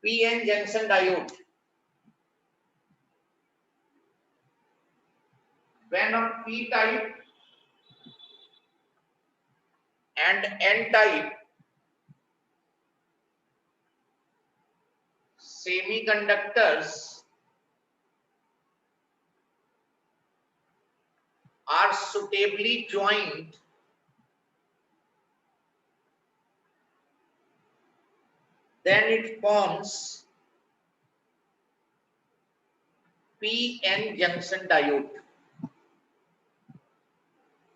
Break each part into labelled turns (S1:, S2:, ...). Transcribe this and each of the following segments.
S1: PN junction diode. When a P type and N type semiconductors are suitably joined, then it forms PN junction diode.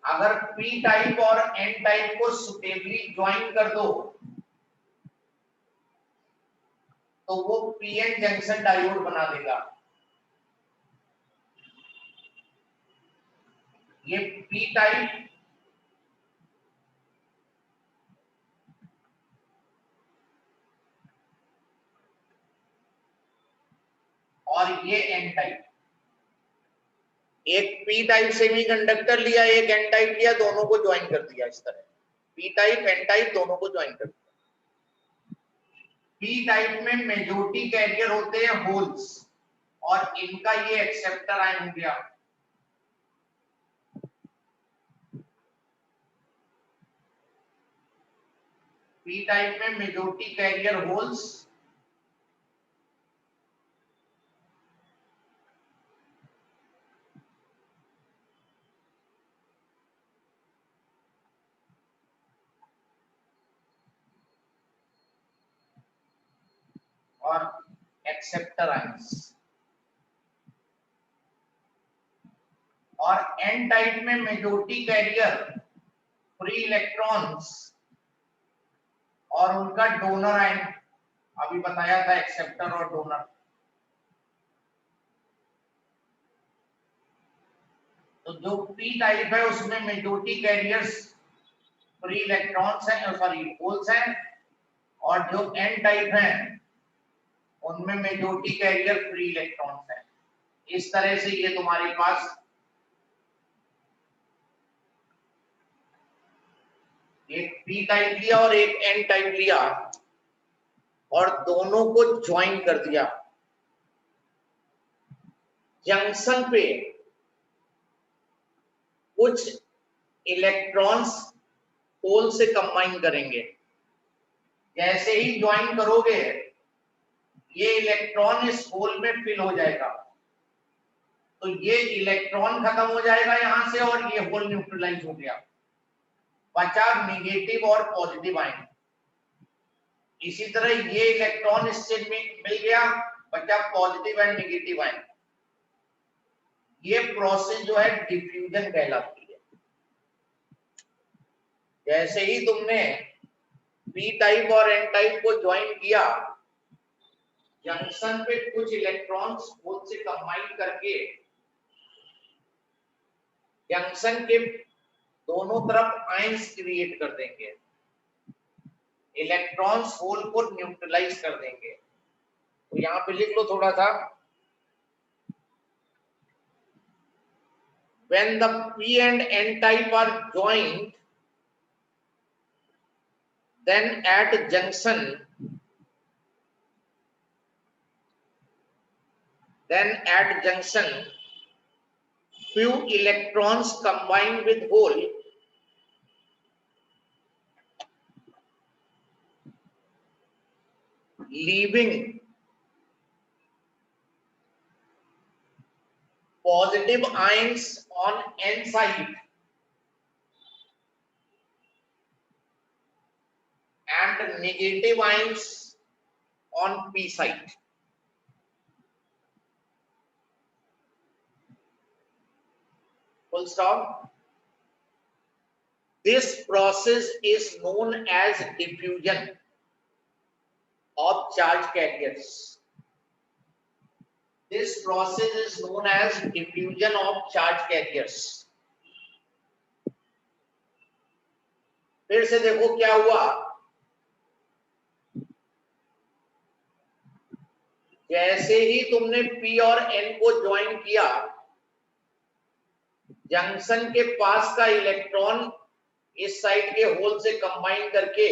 S1: अगर P type और N type को suitably join कर दो तो वो PN junction diode बना देगा। ये P टाइप और ये N टाइप, एक P टाइप सेमीकंडक्टर लिया, एक N टाइप लिया, दोनों को ज्वाइन कर दिया इस तरह। P टाइप N टाइप दोनों को ज्वाइन कर दिया। P टाइप में मेजॉरिटी कैरियर होते हैं होल्स और इनका ये एक्सेप्टर आयन हो गया। P टाइप में मेजॉरिटी कैरियर होल्स और एक्सेप्टर आयंस, और N टाइप में मेजॉरिटी कैरियर फ्री इलेक्ट्रॉन्स और उनका डोनर आयन, अभी बताया था एक्सेप्टर और डोनर। तो जो P टाइप है उसमें मेजॉरिटी कैरियर्स फ्री इलेक्ट्रॉन्स हैं, सॉरी होल्स हैं, और जो N टाइप है उनमें मेजॉरिटी कैरियर फ्री इलेक्ट्रॉन्स हैं। इस तरह से ये तुम्हारे पास एक P टाइप लिया और एक N टाइप लिया और दोनों को ज्वाइन कर दिया। जंक्शन पे कुछ इलेक्ट्रॉन्स होल से कंबाइन करेंगे। जैसे ही ज्वाइन करोगे ये इलेक्ट्रॉन इस होल में फिल हो जाएगा, तो ये इलेक्ट्रॉन खत्म हो जाएगा यहां से और ये होल न्यूट्रलाइज हो गया, बचा नेगेटिव और पॉजिटिव आयन। इसी तरह ये इलेक्ट्रॉन इससे मिल गया, बचा पॉजिटिव एंड नेगेटिव आयन। ये प्रोसेस जो है डिफ्यूजन कहलाती है। जैसे ही तुमने P टाइप और N टाइप को ज्वाइन किया, जंक्शन पे कुछ इलेक्ट्रॉन्स होल से कंबाइन करके जंक्शन के दोनों तरफ आयंस क्रिएट कर देंगे, इलेक्ट्रॉन्स होल को न्यूट्रलाइज कर देंगे। तो यहां पे लिख लो थोड़ा सा, when the P and N type are joined, then at junction few electrons combine with hole leaving positive ions on N side and negative ions on P side. Full stop. This process is known as diffusion of charge carriers. This process is known as diffusion of charge carriers. फिर से देखो क्या हुआ, जैसे ही तुमने P और N को join किया, जंक्शन के पास का इलेक्ट्रॉन इस साइड के होल से कंबाइन करके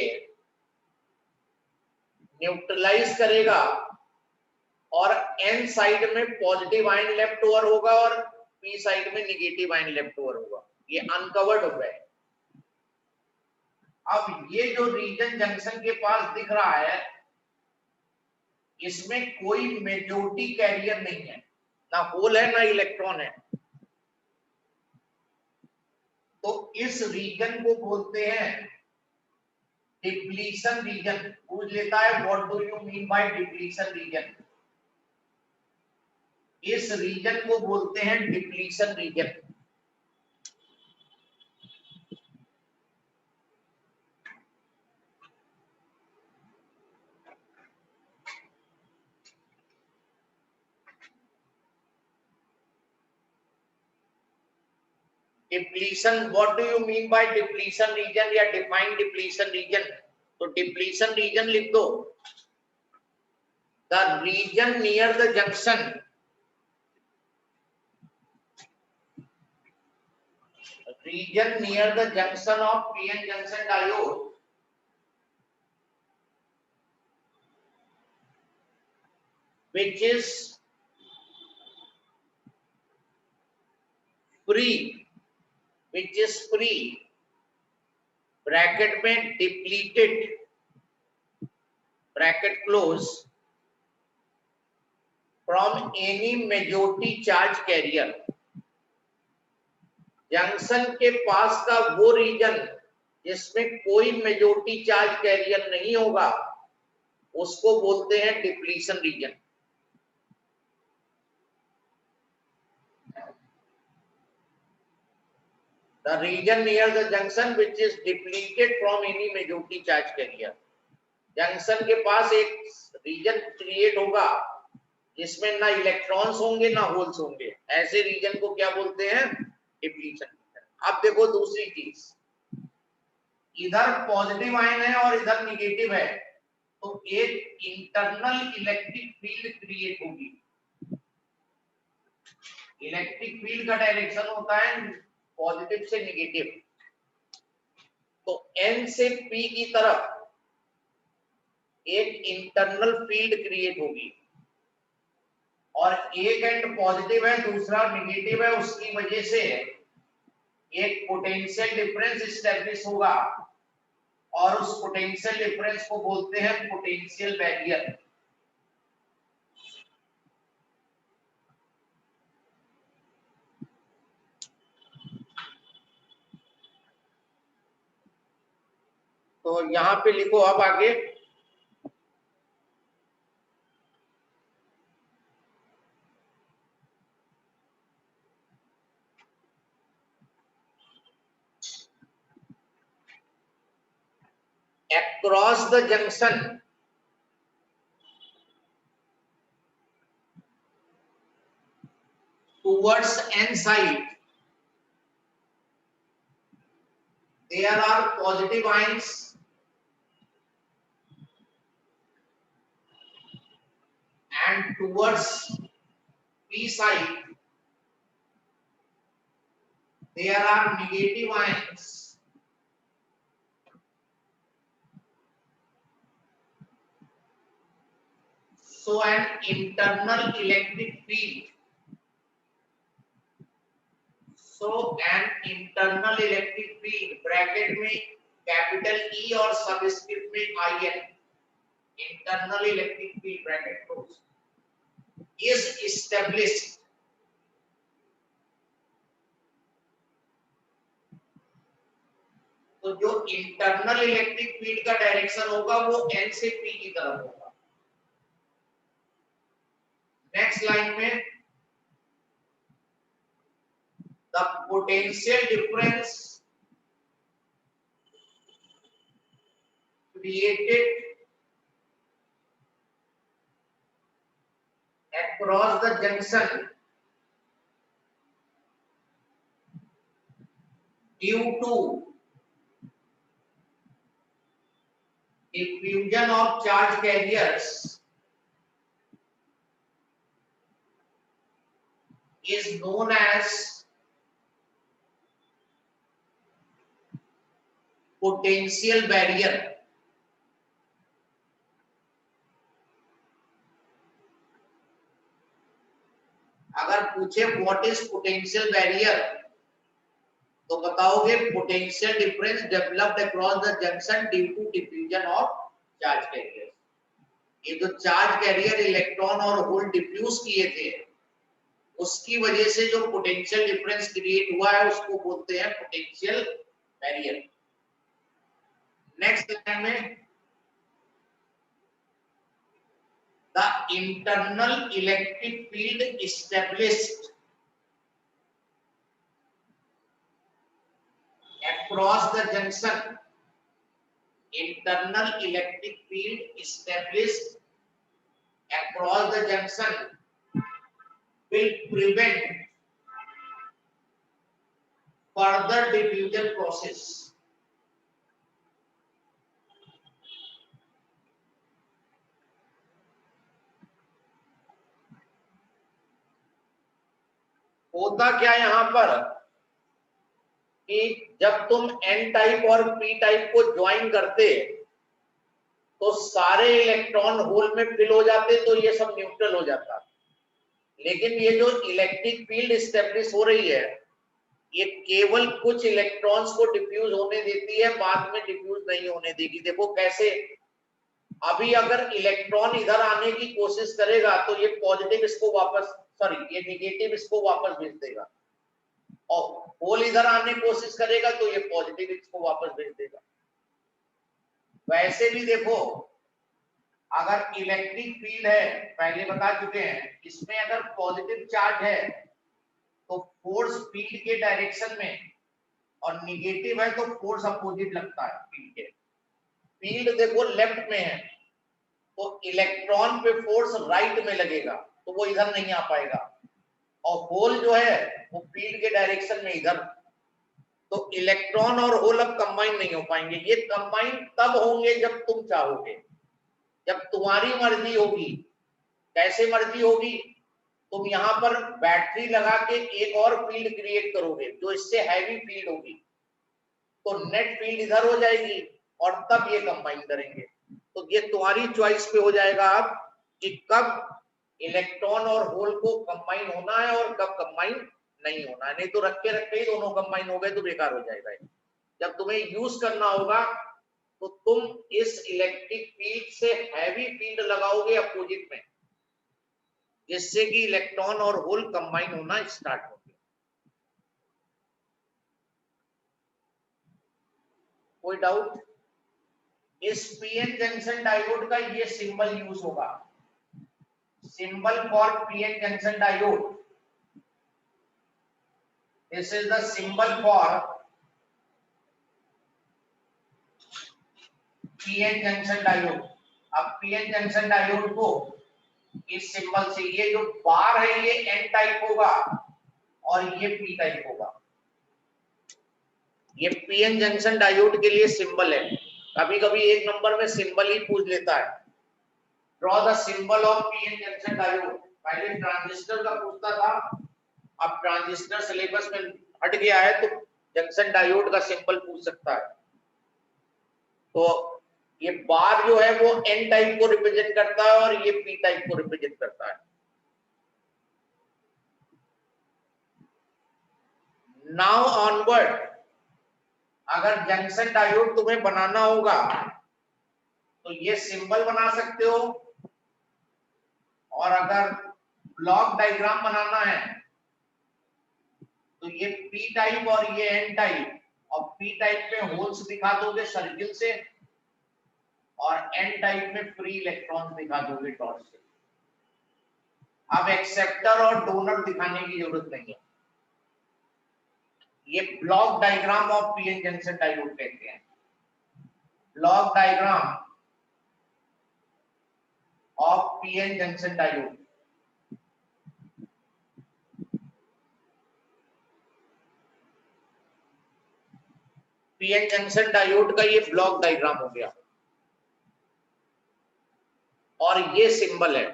S1: न्यूट्रलाइज करेगा और n साइड में पॉजिटिव आयन लेफ्ट ओवर होगा और p साइड में निगेटिव आयन लेफ्ट ओवर होगा। ये अनकवर्ड हो गए। अब ये जो रीजन जंक्शन के पास दिख रहा है, इसमें कोई मेजॉरिटी कैरियर नहीं है, ना होल है ना इलेक्ट्रॉन है। तो इस रीजन को बोलते हैं डिप्लीशन रीजन। पूछ लेता है what do you mean by depletion region. इस रीजन को बोलते हैं depletion region. Depletion, what do you mean by depletion region या डिफाइन डिप्लीशन रीजन। तो डिप्लीशन रीजन लिख दो, the region near the junction, region near the junction of p-n junction diode which is free bracket में depleted bracket close from any majority charge carrier। Junction के पास का वो reason जिसमें कोई majority charge carrier नहीं होगा उसको बोलते हैं depletion reason. The region near the junction which is depleted from any majority charge carrier। Junction के पास एक रीजन क्रिएट होगा जिसमें ना इलेक्ट्रॉन्स होंगे ना होल्स होंगे, ऐसे रीजन को क्या बोलते हैं, डिप्लीशन। अब देखो दूसरी चीज, इधर पॉजिटिव आयन है और इधर निगेटिव है, तो एक इंटरनल इलेक्ट्रिक फील्ड क्रिएट होगी। इलेक्ट्रिक फील्ड का डायरेक्शन होता है पॉजिटिव से निगेटिव। तो n से p की तरफ एक इंटरनल फील्ड क्रिएट होगी और एक एंड पॉजिटिव है दूसरा निगेटिव है, उसकी वजह से एक पोटेंशियल डिफरेंस एस्टैब्लिश होगा और उस पोटेंशियल डिफरेंस को बोलते हैं पोटेंशियल बैरियर। तो यहां पे लिखो अब आगे, across the junction towards n side there are positive ions and towards p side there are negative ions। So an internal electric field, bracket में कैपिटल E और सबस्क्रिप्ट में IN, internal electric field bracket close is established तो जो internal electric field का direction होगा वो n से p की तरफ होगा। नेक्स्ट लाइन में the potential difference created across the junction due to diffusion of charge carriers is known as potential barrier। अगर पूछे व्हाट इज पोटेंशियल बैरियर तो बताओगे potential difference developed across the junction due to diffusion of charge carrier. ये जो charge carrier electron और hole diffuse किए थे उसकी वजह से जो पोटेंशियल डिफरेंस क्रिएट हुआ है उसको बोलते हैं पोटेंशियल बैरियर। नेक्स्ट लाइन में the internal electric field established across the junction, internal electric field established across the junction will prevent further diffusion process। होता क्या यहां पर कि जब तुम एन टाइप और पी टाइप को ज्वाइन करते तो सारे इलेक्ट्रॉन होल में फिल हो जाते तो ये सब न्यूट्रल हो जाता। लेकिन ये जो इलेक्ट्रिक फील्ड एस्टेब्लिश हो रही है ये केवल कुछ इलेक्ट्रॉन्स को डिफ्यूज होने देती है, बाद में डिफ्यूज नहीं होने देगी। देखो कैसे, अभी अगर इलेक्ट्रॉन इधर आने की कोशिश करेगा तो ये पॉजिटिव इसको वापस ये निगेटिव इसको वापस भेज देगा, और होल इधर आने की कोशिश करेगा तो ये पॉजिटिव इसको वापस भेज देगा। वैसे भी देखो अगर इलेक्ट्रिक फील्ड है, पहले बता चुके हैं, इसमें अगर पॉजिटिव चार्ज है तो फोर्स फील्ड के डायरेक्शन में, और निगेटिव है तो फोर्स अपोजिट लगता है फील्ड के। फील्ड देखो लेफ्ट में है तो इलेक्ट्रॉन पे फोर्स राइट में लगेगा तो वो इधर नहीं आ पाएगा, और होल जो है वो फील्ड के डायरेक्शन में इधर, तो इलेक्ट्रॉन और होल अब कंबाइन नहीं हो पाएंगे। ये कंबाइन तब होंगे जब तुम चाहोगे, जब तुम्हारी मर्जी होगी। कैसे मर्जी होगी, तुम यहाँ पर बैटरी लगा के एक और फील्ड क्रिएट करोगे जो इससे हैवी फील्ड होगी, तो नेट फील्ड इधर हो जाएगी और तब ये कंबाइन करेंगे। तो ये तुम्हारी चॉइस पे हो जाएगा अब कि कब इलेक्ट्रॉन और होल को कंबाइन होना है और कब कंबाइन नहीं होना है। नहीं तो रखे रखे ही दोनों कंबाइन हो गए तो बेकार हो जाएगा। जब तुम्हें यूज करना होगा तो तुम इस इलेक्ट्रिक फील्ड से हैवी फील्ड लगाओगे अपोजिट में, जिससे कि इलेक्ट्रॉन और होल कंबाइन होना स्टार्ट हो गया। कोई डाउट? इस पीएन जंक्शन डायोड का ये सिंबल यूज होगा, symbol for PN junction diode. This is the symbol for PN junction diode. अब पीएन जंक्शन डायोड को इस सिंबल से, ये जो बार है ये एन टाइप होगा और ये पी टाइप होगा। ये पीएन जंक्शन डायोड के लिए सिंबल है। कभी कभी एक नंबर में सिंबल ही पूछ लेता है, draw the symbol of PN junction diode. पहले ट्रांजिस्टर का पूछता था, अब ट्रांजिस्टर सिलेबस में हट गया है तो जंक्शन डायोड का सिंबल पूछ सकता है। तो ये बार जो है वो एन टाइप को रिप्रेजेंट करता है और ये पी टाइप को रिप्रेजेंट करता है। नाउ ऑनवर्ड, अगर जंक्शन डायोड तुम्हें बनाना होगा तो ये सिंबल बना सकते हो, और अगर ब्लॉक डायग्राम बनाना है तो ये पी टाइप और ये एन टाइप, और पी टाइप में होल्स दिखा दोगे सर्किल से और एन टाइप में फ्री इलेक्ट्रॉन दिखा दोगे डॉट से। अब एक्सेप्टर और डोनर दिखाने की जरूरत नहीं है। ये block diagram of PN junction diode कहते हैं, block diagram of PN junction diode. PN junction diode का ये ब्लॉक डायग्राम हो गया और ये सिंबल है।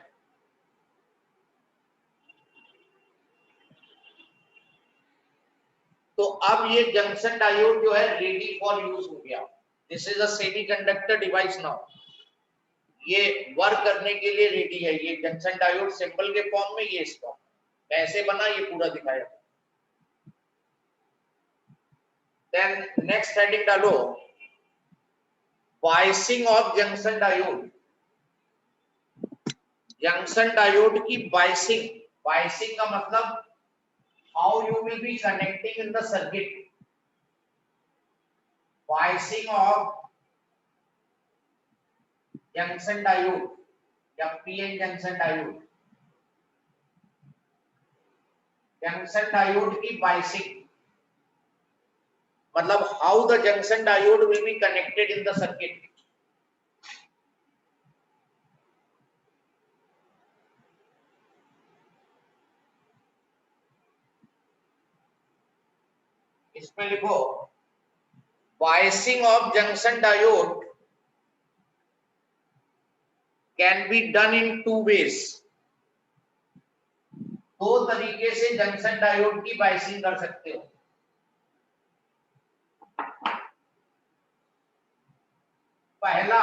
S1: तो अब ये जंक्शन डायोड जो है रेडी फॉर यूज हो गया। This is a semiconductor device now, ये वर्क करने के लिए रेडी है। ये जंक्शन डायोड सिंबल के फॉर्म में, ये इसका कैसे बना ये पूरा दिखाया। देन नेक्स्ट हेडिंग डालो, biasing of junction diode. Junction diode की बाइसिंग, बाइसिंग का मतलब how you will be connecting in the circuit. Biasing of junction diode या PN junction diode, junction diode की बाइसिंग मतलब how the junction diode will be connected in the circuit. इसमें लिखो, biasing of junction diode can be done in two ways. दो तरीके से junction diode की biasing कर सकते हो। पहला,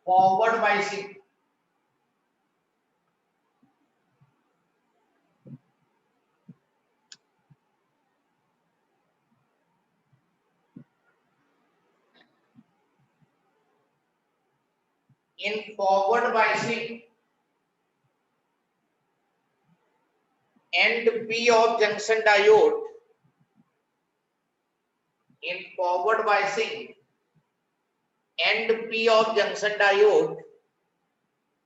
S1: forward biasing. In forward biasing end P of junction diode, in forward biasing end P of junction diode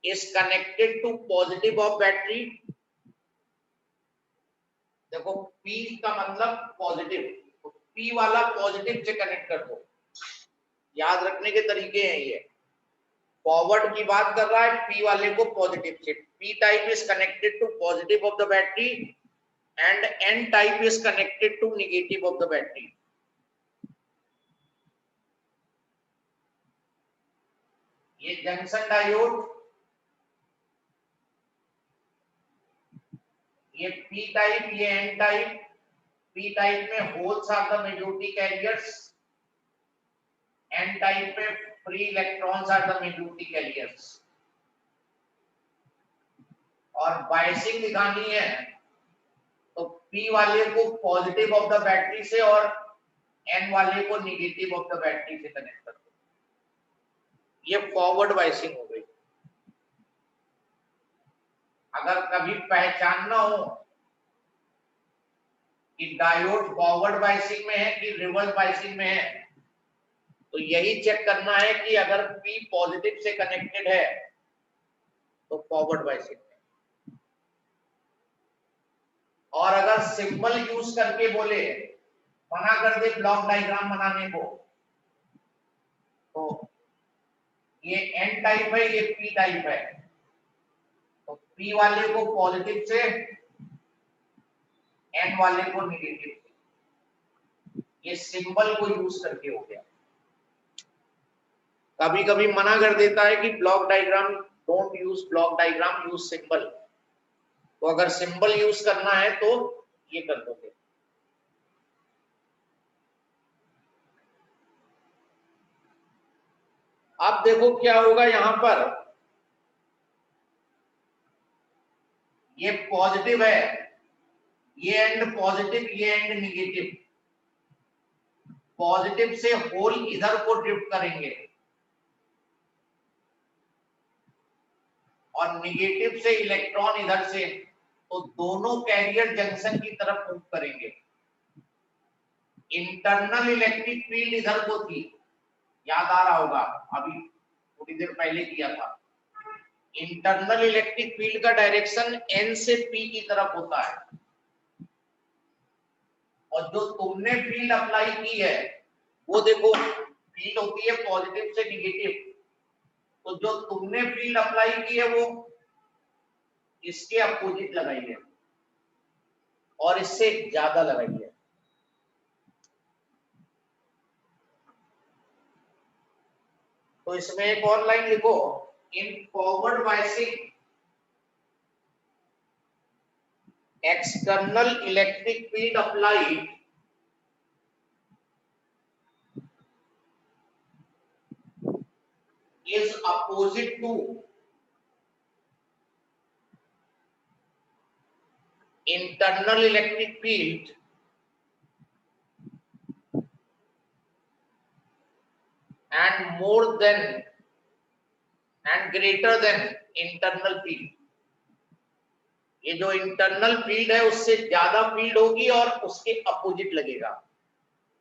S1: is connected to positive of battery। देखो P का मतलब पॉजिटिव, तो P वाला पॉजिटिव से कनेक्ट कर दो। याद रखने के तरीके हैं ये, फॉरवर्ड की बात कर रहा है, P वाले को पॉजिटिव से। P type is connected to positive of the battery and N type is connected to negative of the battery. ये जंक्शन डायोड, ये P टाइप, ये N टाइप। P टाइप में holes are the majority carriers, N type में free electrons are the majority carriers. और biasing दिखानी है तो P वाले को पॉजिटिव ऑफ द बैटरी से और N वाले को नेगेटिव ऑफ द बैटरी से कनेक्ट कर दो। ये फॉरवर्ड बाइसिंग हो गई। अगर कभी पहचानना हो कि डायोड फॉरवर्ड बाइसिंग में है कि रिवर्स बाइसिंग में है, तो यही चेक करना है कि अगर P पॉजिटिव से कनेक्टेड है तो फॉरवर्ड बाइसिंग में, और अगर सिंबल यूज करके बोले, मना कर दे ब्लॉक डायग्राम बनाने को, तो ये N टाइप है, ये P टाइप है, तो P वाले को पॉजिटिव से, N वाले को नेगेटिव से। ये सिंबल को यूज करके हो गया। कभी कभी मना कर देता है कि block diagram, don't U's block diagram, use symbol. तो अगर सिंबल यूज करना है तो ये कर दोगे। अब देखो क्या होगा यहां पर, ये पॉजिटिव है, ये एंड पॉजिटिव, ये एंड नेगेटिव। पॉजिटिव से होल इधर को ड्रिफ्ट करेंगे और नेगेटिव से इलेक्ट्रॉन इधर से, तो दोनों कैरियर जंक्शन की तरफ मूव करेंगे। इंटरनल इलेक्ट्रिक फील्ड इधर को थी, याद आ रहा होगा, अभी थोड़ी देर पहले किया था। इंटरनल इलेक्ट्रिक फील्ड का डायरेक्शन N से P की तरफ होता है, और जो तुमने फील्ड अप्लाई की है वो देखो, फील्ड होती है पॉजिटिव से नेगेटिव, तो जो तुमने फील्ड अप्लाई की है वो इसके अपोजिट लगाई है और इससे ज्यादा लगाई है। तो इसमें एक और लाइन लिखो, in forward biasing external electric field applied is opposite to internal electric field and more than and greater than internal field. ये जो इंटरनल फील्ड है उससे ज्यादा फील्ड होगी और उसके अपोजिट लगेगा,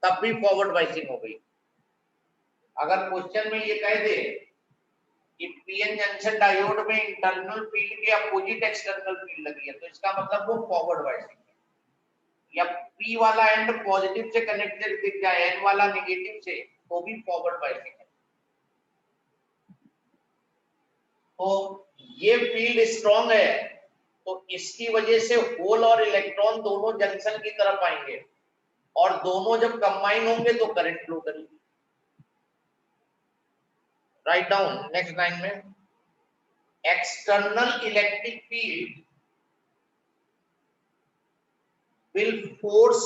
S1: तब भी फॉरवर्ड बाइसिंग हो गई। अगर क्वेश्चन में ये कह दे कि पीएन जंक्शन डायोड में इंटरनल फील्ड के अपोजिट एक्सटर्नल फील्ड लगी है, तो इसका मतलब वो फॉरवर्ड बाइसिंग है। या पी वाला एंड पॉजिटिव से कनेक्टेड दिख जाए, एन वाला नेगेटिव से, तो भी फॉरवर्ड बाइसिंग है। तो ये फील्ड स्ट्रॉन्ग है, तो इसकी वजह से होल और इलेक्ट्रॉन दोनों जंक्शन की तरफ आएंगे और दोनों जब कंबाइन होंगे तो करंट फ्लो करेगी। राइट डाउन नेक्स्ट लाइन में, external electric field will force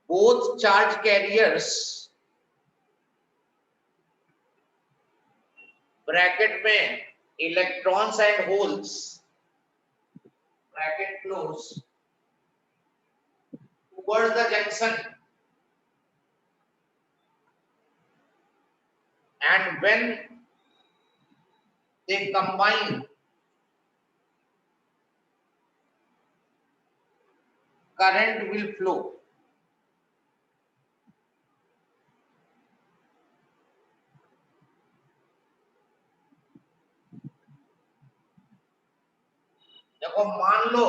S1: both charge carriers bracket में electrons and holes bracket close towards the junction, and when they combine, current will flow. देखो मान लो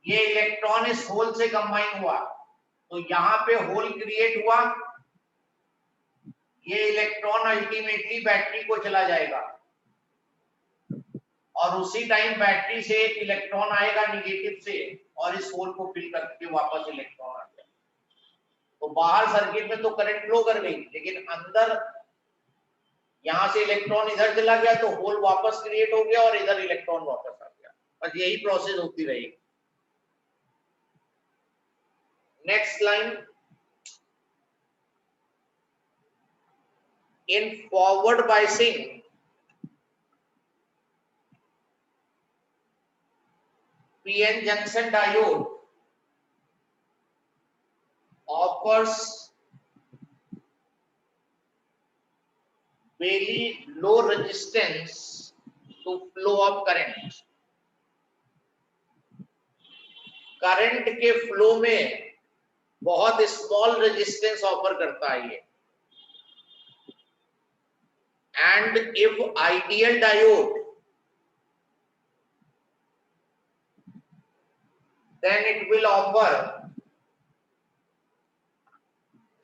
S1: ये electron इस whole से combine हुआ, तो यहां पे होल क्रिएट हुआ, ये इलेक्ट्रॉन अल्टीमेटली बैटरी को चला जाएगा और उसी टाइम बैटरी से एक इलेक्ट्रॉन आएगा नेगेटिव से और इस होल को फिल करके वापस इलेक्ट्रॉन आ गया। तो बाहर सर्किट में तो करंट फ्लो कर गई, लेकिन अंदर यहां से इलेक्ट्रॉन इधर चला गया तो होल वापस क्रिएट हो गया और इधर इलेक्ट्रॉन वापस आ गया। बस यही प्रोसेस होती रहेगी। Next line, in forward biasing, PN junction diode offers very low resistance to flow of current. Current के फ्लो में बहुत स्मॉल रेजिस्टेंस ऑफर करता है ये। And if ideal diode, then it will offer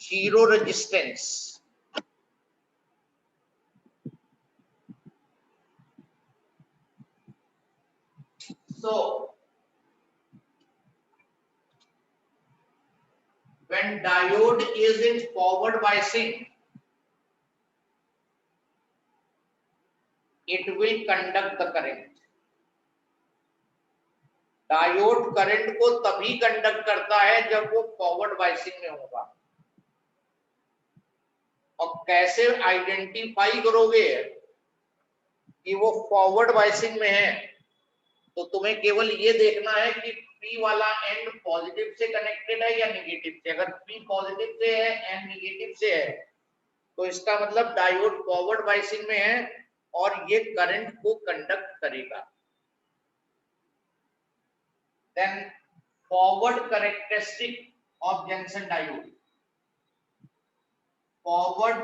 S1: zero resistance. So when diode is in forward biasing, it will conduct the current. Diode current को तभी conduct करता है जब वो फॉरवर्ड बाइसिंग में होगा। और कैसे आइडेंटिफाई करोगे कि वो फॉरवर्ड बाइसिंग में है? तो तुम्हें केवल ये देखना है कि पी वाला एंड पॉजिटिव से कनेक्टेड है या नेगेटिव से। अगर पी पॉजिटिव से है एंड नेगेटिव से है तो इसका मतलब डायोड फॉरवर्ड बाइसिंग में है और ये करंट को कंडक्ट करेगा। Then forward characteristic of junction diode. Forward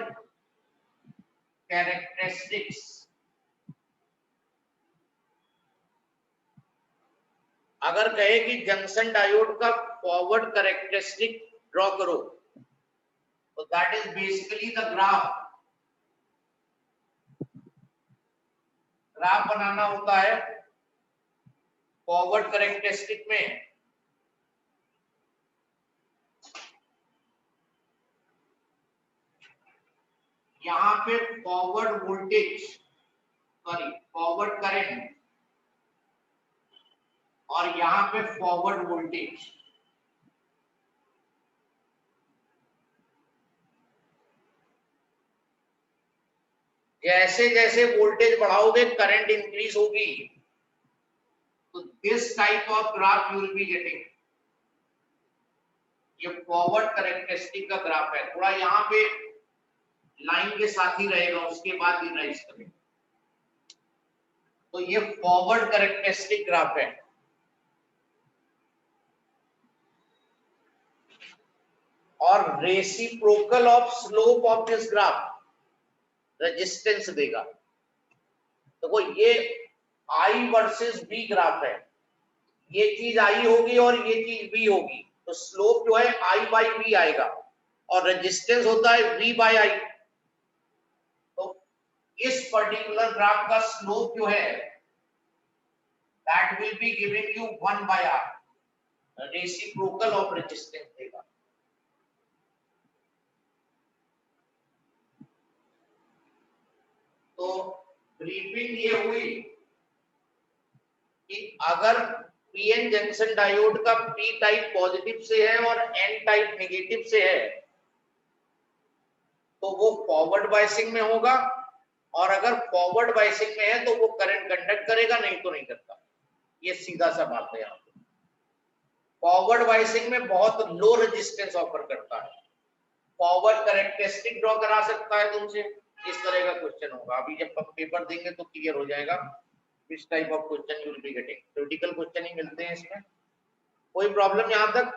S1: characteristics. अगर कहे कि जंक्शन डायोड का फॉरवर्ड कैरेक्टरिस्टिक ड्रॉ करो, तो that is basically the graph. Graph बनाना होता है फॉरवर्ड कैरेक्टरिस्टिक में। यहां पे forward voltage, sorry forward current, और यहां पे फॉरवर्ड वोल्टेज। जैसे जैसे वोल्टेज बढ़ाओगे करंट इंक्रीज होगी, तो this type of graph you will be getting. ये फॉरवर्ड कैरेक्टरिस्टिक का ग्राफ है, थोड़ा यहाँ पे लाइन के साथ ही रहेगा, उसके बाद रियलाइज करेंगे। तो ये फॉरवर्ड कैरेक्टरिस्टिक ग्राफ है। और reciprocal of slope of this graph resistance देगा। तो वो ये आई वर्सेस बी ग्राफ है, ये चीज आई होगी और ये चीज बी होगी, तो स्लोप जो है आई बाई बी आएगा और रेजिस्टेंस होता है वी बाई आई। तो इस पर्टिकुलर ग्राफ का स्लोप जो है that will be giving you 1 by R, reciprocal of resistance देगा। तो ब्रीफिंग ये हुई कि अगर पीएन जंक्शन डायोड का पी टाइप पॉजिटिव से है और एन टाइप नेगेटिव से है, तो वो फॉरवर्ड बायसिंग में होगा, और अगर फॉरवर्ड बायसिंग में है तो वो करंट कंडक्ट करेगा, नहीं तो नहीं करता। ये सीधा सा बात है। यहाँ पे फॉरवर्ड बायसिंग में बहुत लो रेजिस्टेंस ऑफर करता है। फॉरवर्ड कैरेक्टरिस्टिक ड्रॉ करा सकता है तुमसे, इस तरह का क्वेश्चन होगा। अभी जब पेपर देंगे तो क्लियर हो जाएगा which type of question you will be getting। Critical question ही मिलते हैं इसमें। कोई प्रॉब्लम यहाँ तक?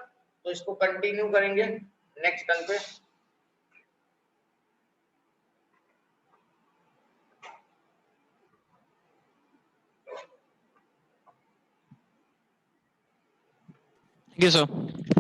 S1: तो इसको कंटिन्यू करेंगे नेक्स्ट टर्न पे।
S2: Thank you, sir.